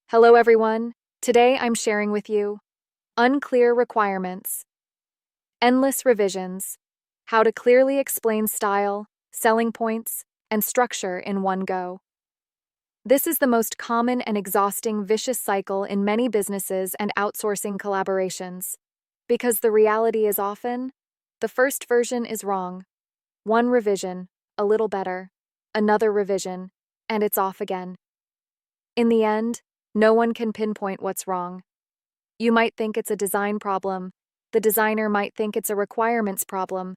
Hello, everyone. Today I'm sharing with you Unclear Requirements, Endless Revisions, How to Clearly Explain Style, Selling Points, and Structure in one go. This is the most common and exhausting vicious cycle in many businesses and outsourcing collaborations, because the reality is often the first version is wrong. One revision, a little better, another revision, and it's off again. In the end, no one can pinpoint what's wrong. You might think it's a design problem, the designer might think it's a requirements problem,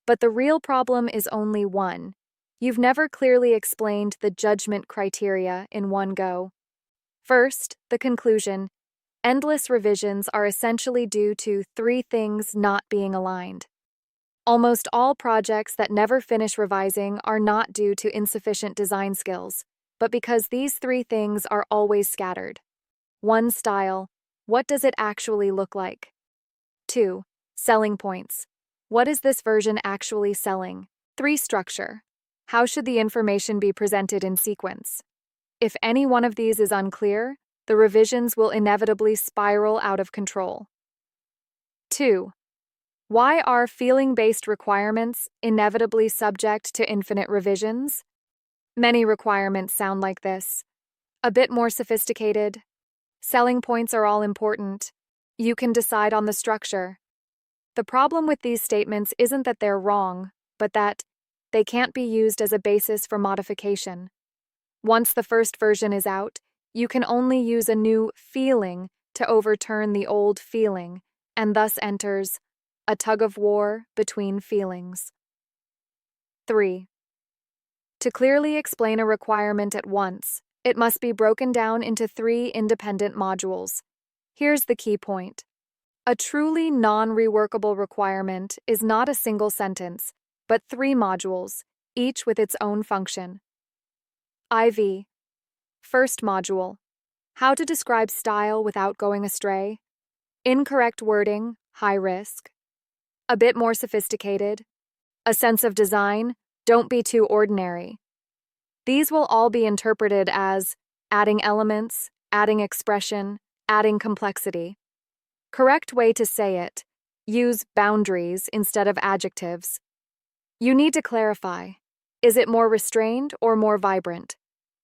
but the real problem is only one. You've never clearly explained the judgment criteria in one go. First, the conclusion. Endless revisions are essentially due to three things not being aligned. Almost all projects that never finish revising are not due to insufficient design skills, but because these three things are always scattered. 1. Style. What does it actually look like? 2. Selling points. What is this version actually selling? 3. Structure. How should the information be presented in sequence? If any one of these is unclear, the revisions will inevitably spiral out of control. 2. Why are feeling-based requirements inevitably subject to infinite revisions? Many requirements sound like this. A bit more sophisticated. Selling points are all important. You can decide on the structure. The problem with these statements isn't that they're wrong, but that they can't be used as a basis for modification. Once the first version is out, you can only use a new feeling to overturn the old feeling, and thus enters a tug-of-war between feelings. 3. To clearly explain a requirement at once, it must be broken down into 3 independent modules. Here's the key point. A truly non-reworkable requirement is not a single sentence, but 3 modules, each with its own function. IV. First module. How to describe style without going astray. Incorrect wording, high risk. A bit more sophisticated. A sense of design, don't be too ordinary. These will all be interpreted as adding elements, adding expression, adding complexity. Correct way to say it. Use boundaries instead of adjectives. You need to clarify. Is it more restrained or more vibrant?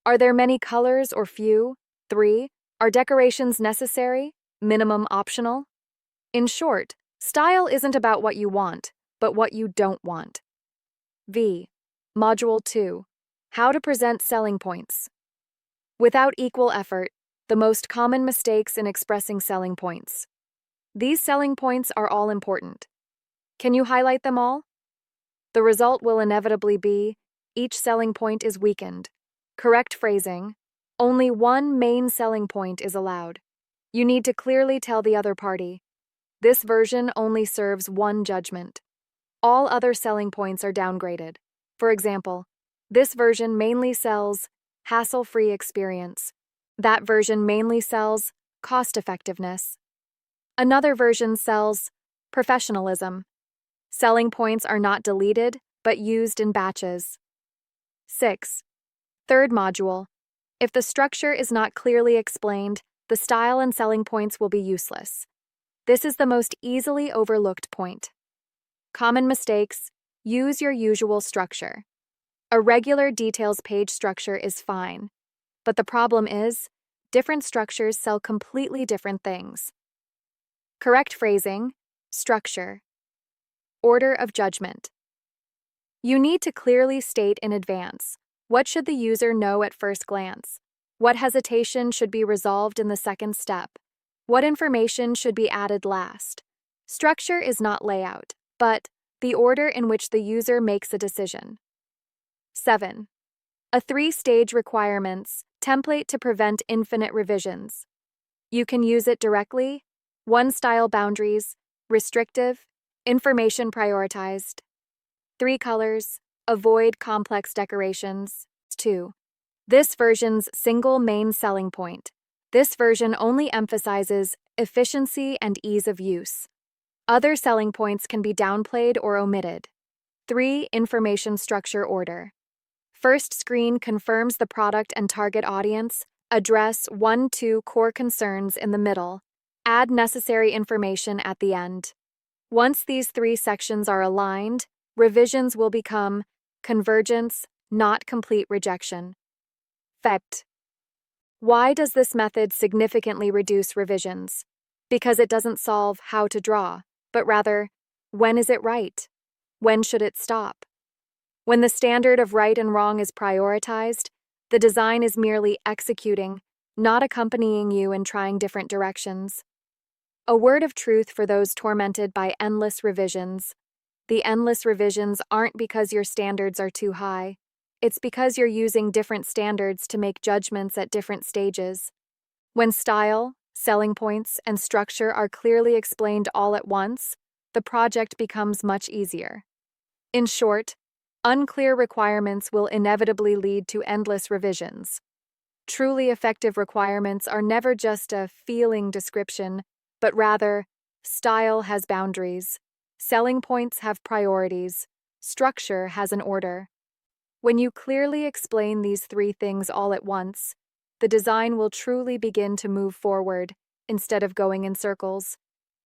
Are there many colors or few? 3. Are decorations necessary? Minimum optional? In short, style isn't about what you want, but what you don't want. V. Module 2. How to present selling points. Without equal effort, the most common mistakes in expressing selling points. These selling points are all important. Can you highlight them all? The result will inevitably be each selling point is weakened. Correct phrasing. Only one main selling point is allowed. You need to clearly tell the other party. This version only serves one judgment. All other selling points are downgraded. For example, this version mainly sells hassle-free experience. That version mainly sells cost-effectiveness. Another version sells professionalism. Selling points are not deleted, but used in batches. 6. Third module. If the structure is not clearly explained, the style and selling points will be useless. This is the most easily overlooked point. Common mistakes. Use your usual structure. A regular details page structure is fine, but the problem is, different structures sell completely different things. Correct phrasing, structure. Order of judgment. You need to clearly state in advance, what should the user know at first glance? What hesitation should be resolved in the second step? What information should be added last? Structure is not layout, but the order in which the user makes a decision. 7. A 3-stage requirements template to prevent infinite revisions. You can use it directly, 1 style boundaries, restrictive, information prioritized. 3 colors, avoid complex decorations. 2. This version's single main selling point. This version only emphasizes efficiency and ease of use. Other selling points can be downplayed or omitted. 3. Information structure order. First screen confirms the product and target audience, Address 1-2 core concerns in the middle. Add necessary information at the end. Once these three sections are aligned, revisions will become convergence, not complete rejection. Fact. Why does this method significantly reduce revisions? Because it doesn't solve how to draw, but rather, when is it right? When should it stop? When the standard of right and wrong is prioritized, the design is merely executing, not accompanying you in trying different directions. A word of truth for those tormented by endless revisions. The endless revisions aren't because your standards are too high. It's because you're using different standards to make judgments at different stages. When style, selling points, and structure are clearly explained all at once, the project becomes much easier. In short, unclear requirements will inevitably lead to endless revisions. Truly effective requirements are never just a feeling description, but rather, style has boundaries, selling points have priorities, structure has an order. When you clearly explain these three things all at once, the design will truly begin to move forward instead of going in circles.